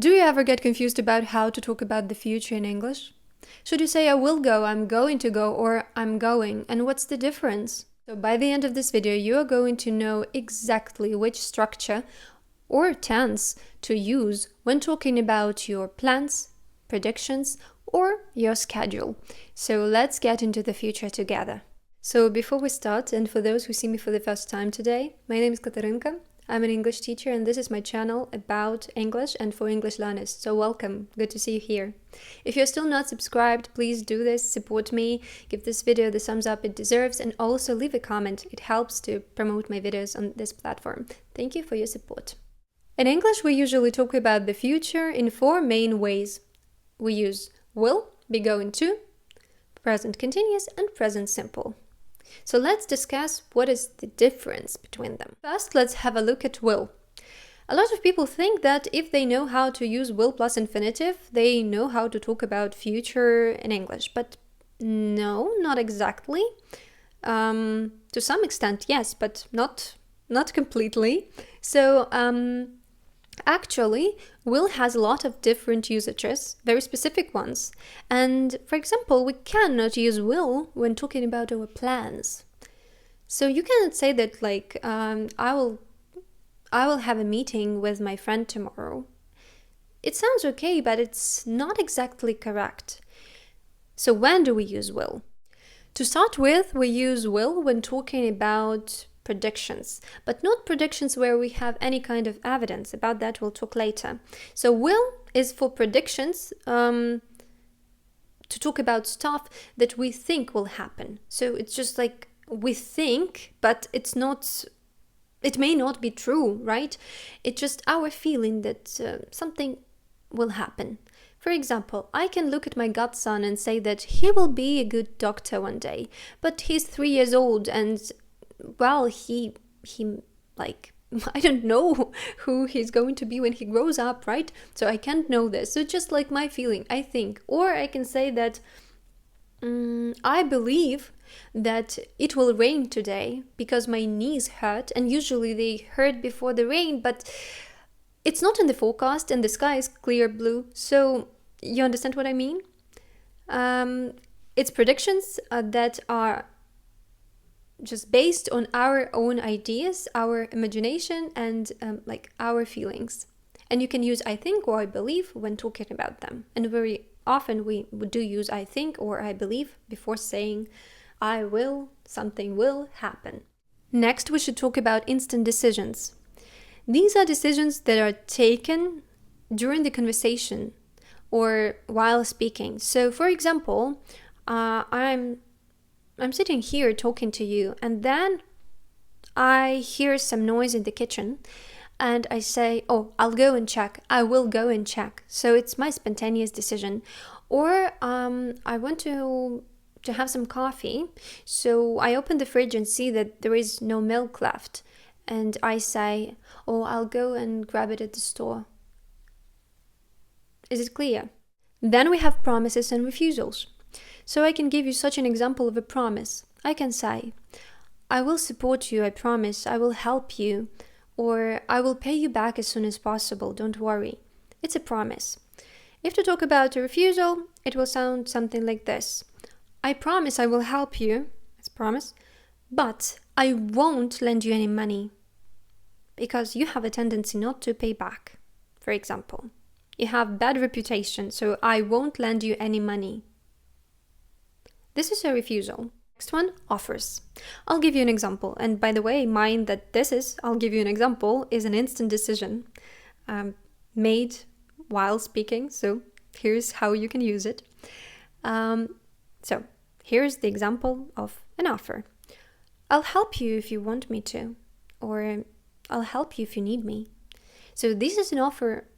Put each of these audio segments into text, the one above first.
Do you ever get confused about how to talk about the future in English? Should you say I will go, I'm going to go, or I'm going, and what's the difference? So by the end of this video, you are going to know exactly which structure or tense to use when talking about your plans, predictions, or your schedule. So let's get into the future together. So before we start, and for those who see me for the first time today, my name is Katarynka. I'm an English teacher and this is my channel about English and for English learners. So welcome, good to see you here. If you're still not subscribed, please do this, support me, give this video the thumbs up it deserves, and also leave a comment. It helps to promote my videos on this platform. Thank you for your support. In English, we usually talk about the future in four main ways. We use will, be going to, present continuous, and present simple. So let's discuss what is the difference between them. First, let's have a look at will. A lot of people think that if they know how to use will plus infinitive, they know how to talk about future in English. But no, not exactly. To some extent, yes, but not completely. So actually, will has a lot of different usages, very specific ones. And for example, we cannot use will when talking about our plans. So you cannot say that like, I will have a meeting with my friend tomorrow. It sounds okay, but it's not exactly correct. So when do we use will? To start with, we use will when talking about predictions, but not predictions where we have any kind of evidence. About that we'll talk later. So will is for predictions, to talk about stuff that we think will happen. So it's just like we think, but it may not be true, right? It's just our feeling that something will happen. For example, I can look at my godson and say that he will be a good doctor one day, but he's 3 years old and well, he like, I don't know who he's going to be when he grows up, right? So I can't know this. So just like my feeling, I think. Or I can say that I believe that it will rain today because my knees hurt, and usually they hurt before the rain, but it's not in the forecast and the sky is clear blue. So you understand what I mean? It's predictions that are just based on our own ideas, our imagination, and like our feelings. And you can use I think or I believe when talking about them. And very often we do use I think or I believe before saying I will, something will happen. Next, we should talk about instant decisions. These are decisions that are taken during the conversation or while speaking. So for example, I'm sitting here talking to you, and then I hear some noise in the kitchen, and I say, oh, I'll go and check. I will go and check. So it's my spontaneous decision. Or I want to have some coffee, so I open the fridge and see that there is no milk left, and I say, oh, I'll go and grab it at the store. Is it clear? Then we have promises and refusals. So I can give you such an example of a promise. I can say, I will support you, I promise, I will help you, or I will pay you back as soon as possible, don't worry. It's a promise. If to talk about a refusal, it will sound something like this. I promise I will help you, it's a promise, but I won't lend you any money because you have a tendency not to pay back, for example. You have bad reputation, so I won't lend you any money. This is a refusal. Next one, offers. I'll give you an example. And by the way, mind that I'll give you an example, is an instant decision made while speaking. So here's how you can use it. So here's the example of an offer. I'll help you if you want me to, or I'll help you if you need me. So this is an offer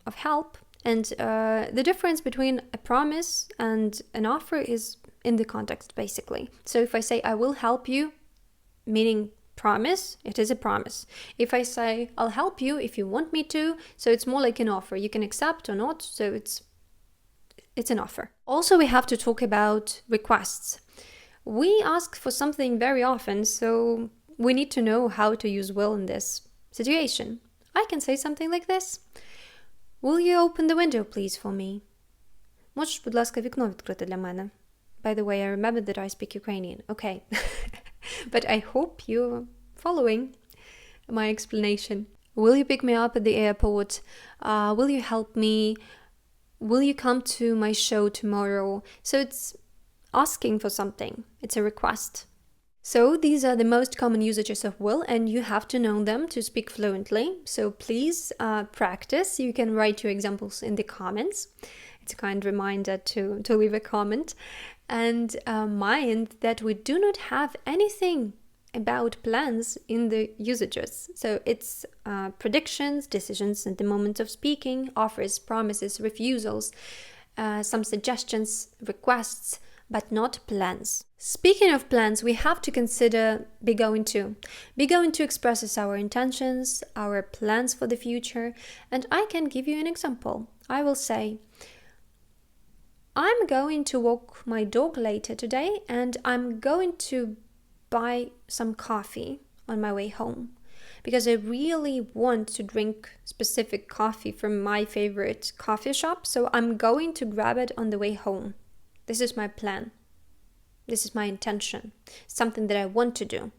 of help. And the difference between a promise and an offer is in the context, basically. So if I say I will help you, meaning promise, it is a promise. If I say I'll help you if you want me to, so it's more like an offer. You can accept or not, so it's an offer. Also, we have to talk about requests. We ask for something very often, so we need to know how to use will in this situation. I can say something like this. Will you open the window, please, for me? Можеш, будь ласка, вікно відкрити для мене? By the way, I remember that I speak Ukrainian. Okay. But I hope you're following my explanation. Will you pick me up at the airport? Will you help me? Will you come to my show tomorrow? So it's asking for something. It's a request. So these are the most common usages of will, and you have to know them to speak fluently. So please practice. You can write your examples in the comments. It's a kind reminder to leave a comment. And mind that we do not have anything about plans in the usages. So it's predictions, decisions at the moment of speaking, offers, promises, refusals, some suggestions, requests, but not plans. Speaking of plans, we have to consider be going to. Be going to expresses our intentions, our plans for the future, and I can give you an example. I will say, I'm going to walk my dog later today, and I'm going to buy some coffee on my way home because I really want to drink specific coffee from my favorite coffee shop, so I'm going to grab it on the way home. This is my plan. This is my intention, something that I want to do.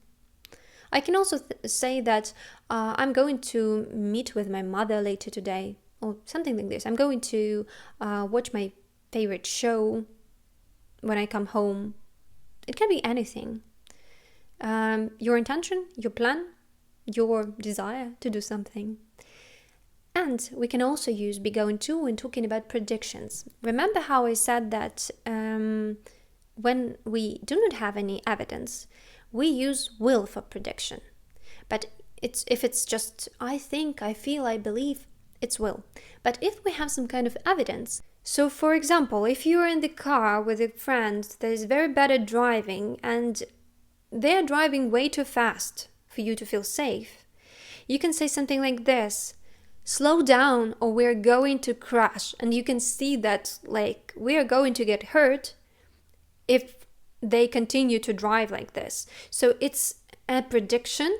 I can also say that I'm going to meet with my mother later today, or something like this. I'm going to watch my favorite show when I come home. It can be anything. Your intention, your plan, your desire to do something. And we can also use be going to when talking about predictions. Remember how I said that when we do not have any evidence, we use will for prediction. But if it's just I think, I feel, I believe, it's will. But if we have some kind of evidence, so for example, if you're in the car with a friend that is very bad at driving and they're driving way too fast for you to feel safe, you can say something like this: slow down or we're going to crash. And you can see that like we are going to get hurt if they continue to drive like this. So it's a prediction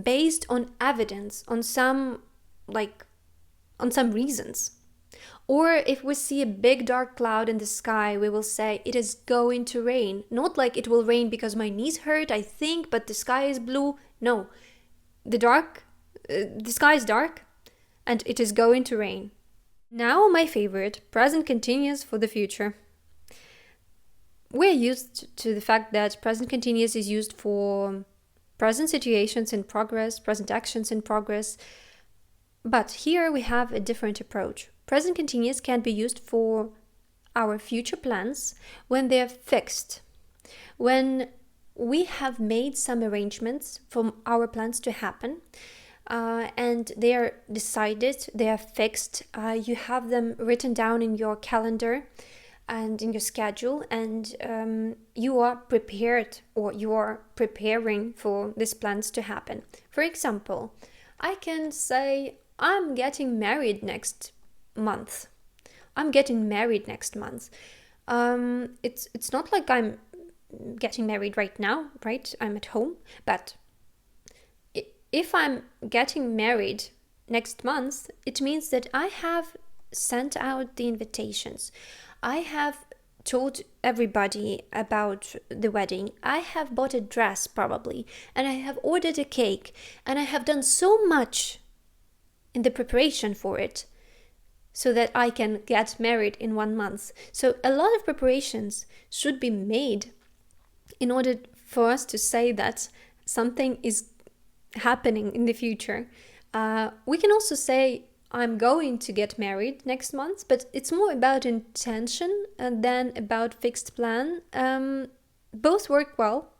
based on evidence, on some reasons. Or if we see a big dark cloud in the sky, we will say it is going to rain. Not like it will rain because my knees hurt, I think, but the sky is blue. No, the sky is dark and it is going to rain. Now my favorite, present continuous for the future. We're used to the fact that present continuous is used for present situations in progress, present actions in progress. But here we have a different approach. Present continuous can be used for our future plans when they're fixed, when we have made some arrangements for our plans to happen, and they are decided, they are fixed, you have them written down in your calendar and in your schedule, and you are prepared, or you are preparing for these plans to happen. For example, I can say I'm getting married next month. I'm getting married next month. It's not like I'm getting married right now, right? I'm at home. But if I'm getting married next month, it means that I have sent out the invitations. I have told everybody about the wedding. I have bought a dress probably, and I have ordered a cake, and I have done so much in the preparation for it, so that I can get married in 1 month. So a lot of preparations should be made in order for us to say that something is happening in the future. We can also say, I'm going to get married next month, but it's more about intention than about fixed plan. Both work well.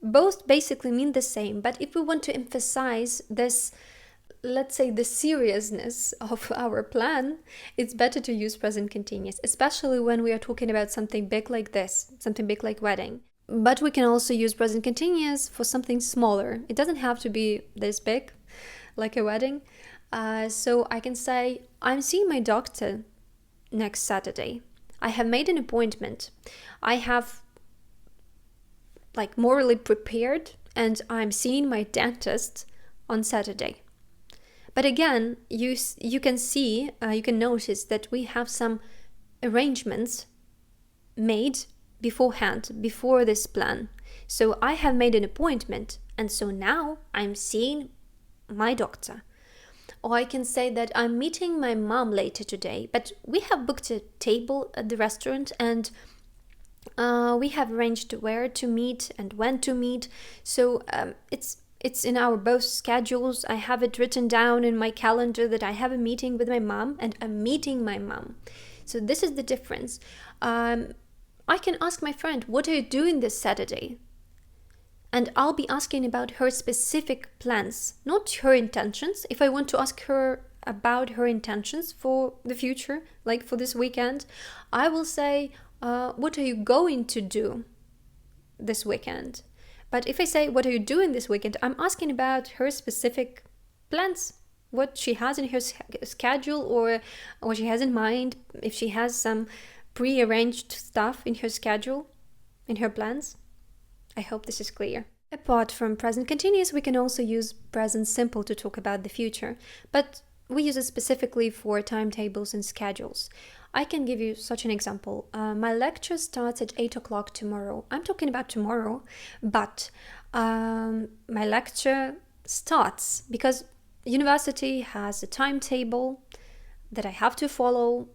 Both basically mean the same, but if we want to emphasize this, let's say, the seriousness of our plan, it's better to use present continuous, especially when we are talking about something big like this, something big like wedding. But we can also use present continuous for something smaller. It doesn't have to be this big, like a wedding. So I can say, I'm seeing my doctor next Saturday. I have made an appointment. I have morally prepared, and I'm seeing my dentist on Saturday. But again, you can see, you can notice that we have some arrangements made beforehand, before this plan. So I have made an appointment, and so now I'm seeing my doctor. Or I can say that I'm meeting my mom later today, but we have booked a table at the restaurant, and we have arranged where to meet and when to meet. So it's in our both schedules. I have it written down in my calendar that I have a meeting with my mom, and I'm meeting my mom. So this is the difference. I can ask my friend, what are you doing this Saturday? And I'll be asking about her specific plans, not her intentions. If I want to ask her about her intentions for the future, like for this weekend, I will say, what are you going to do this weekend? But if I say, what are you doing this weekend? I'm asking about her specific plans, what she has in her schedule, or what she has in mind, if she has some pre-arranged stuff in her schedule, in her plans. I hope this is clear. Apart from present continuous, we can also use present simple to talk about the future, but we use it specifically for timetables and schedules. I can give you such an example. My lecture starts at 8 o'clock tomorrow. I'm talking about tomorrow, but my lecture starts because university has a timetable that I have to follow.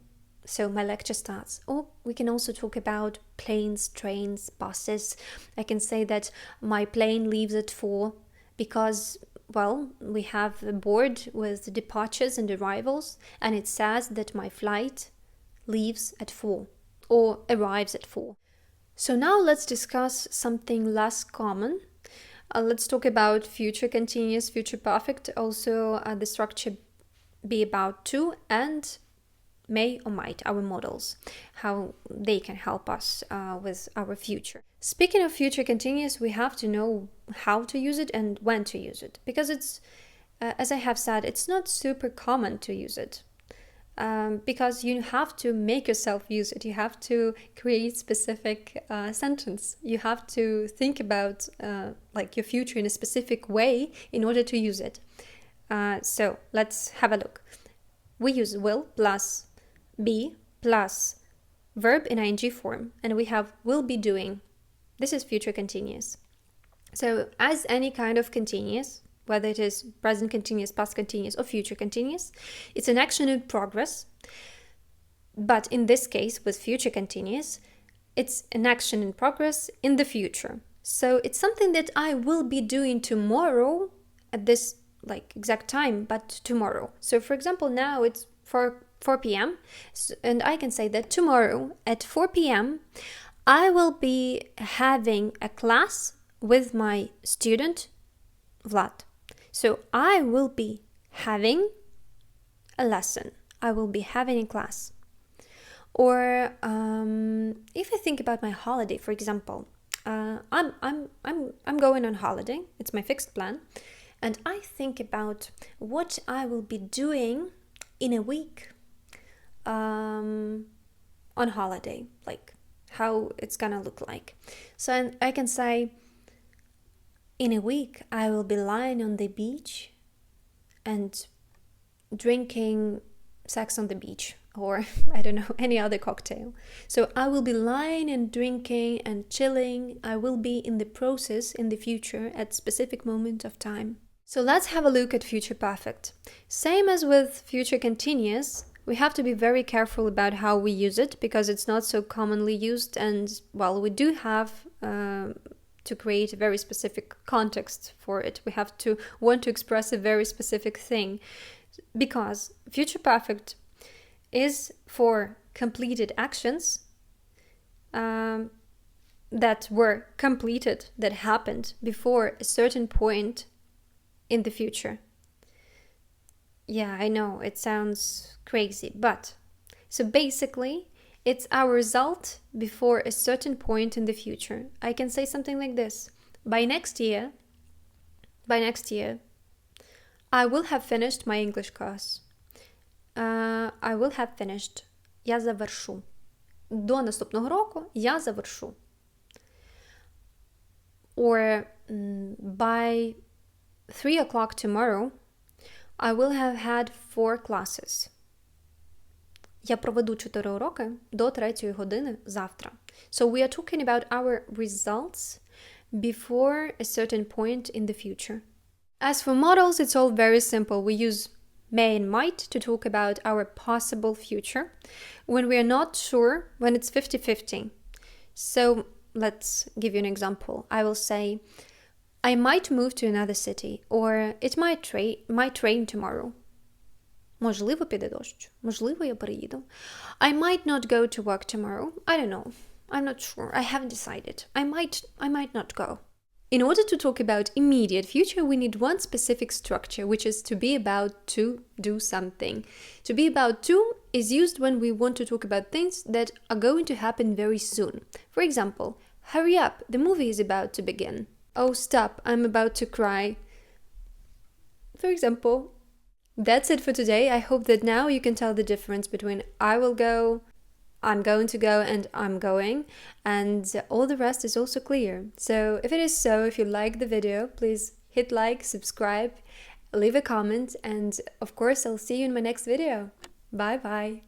So my lecture starts. Or we can also talk about planes, trains, buses. I can say that my plane leaves at 4 because, well, we have a board with departures and arrivals, and it says that my flight leaves at 4 or arrives at 4. So now let's discuss something less common. Let's talk about future continuous, future perfect. Also, the structure be about to, and may or might, our modals, how they can help us with our future. Speaking of future continuous, we have to know how to use it and when to use it, because it's, as I have said, it's not super common to use it. Because you have to make yourself use it. You have to create specific sentence. You have to think about like your future in a specific way in order to use it. So let's have a look. We use will plus be plus verb in ing form, and we have will be doing. This is future continuous. So as any kind of continuous, whether it is present continuous, past continuous, or future continuous, it's an action in progress. But in this case, with future continuous, it's an action in progress in the future. So it's something that I will be doing tomorrow at this like exact time, but tomorrow. So for example, now it's 4 p.m. and I can say that tomorrow at 4 p.m. I will be having a class with my student Vlad. So I will be having a lesson. I will be having a class. Or if I think about my holiday, for example, I'm going on holiday. It's my fixed plan, and I think about what I will be doing in a week on holiday, like how it's gonna look like. So I can say, in a week, I will be lying on the beach and drinking sex on the beach, or I don't know, any other cocktail. So I will be lying and drinking and chilling. I will be in the process in the future at specific moment of time. So let's have a look at future perfect. Same as with future continuous, we have to be very careful about how we use it because it's not so commonly used, and well, we do have to create a very specific context for it. We have to want to express a very specific thing, because future perfect is for completed actions that were completed, that happened before a certain point in the future. Yeah, I know it sounds crazy, but so basically it's our result before a certain point in the future. I can say something like this: by next year, I will have finished my English course. I will have finished. Я завершу. До наступного року я завершу. Or by 3 o'clock tomorrow, I will have had 4 classes. Я проведу 4 уроки до 3 години завтра. So we are talking about our results before a certain point in the future. As for modals, it's all very simple. We use may and might to talk about our possible future when we are not sure, when it's 50-50. So let's give you an example. I will say, I might move to another city, or it might rain tomorrow. Можливо, піде дощ. Можливо, я переїду. I might not go to work tomorrow. I don't know. I'm not sure. I haven't decided. I might not go. In order to talk about immediate future, we need one specific structure, which is to be about to do something. To be about to is used when we want to talk about things that are going to happen very soon. For example, hurry up, the movie is about to begin. Oh, stop, I'm about to cry. For example, that's it for today. I hope that now you can tell the difference between I will go, I'm going to go, and I'm going, and all the rest is also clear. So if it is so, if you like the video, please hit like, subscribe, leave a comment, and of course I'll see you in my next video. Bye bye.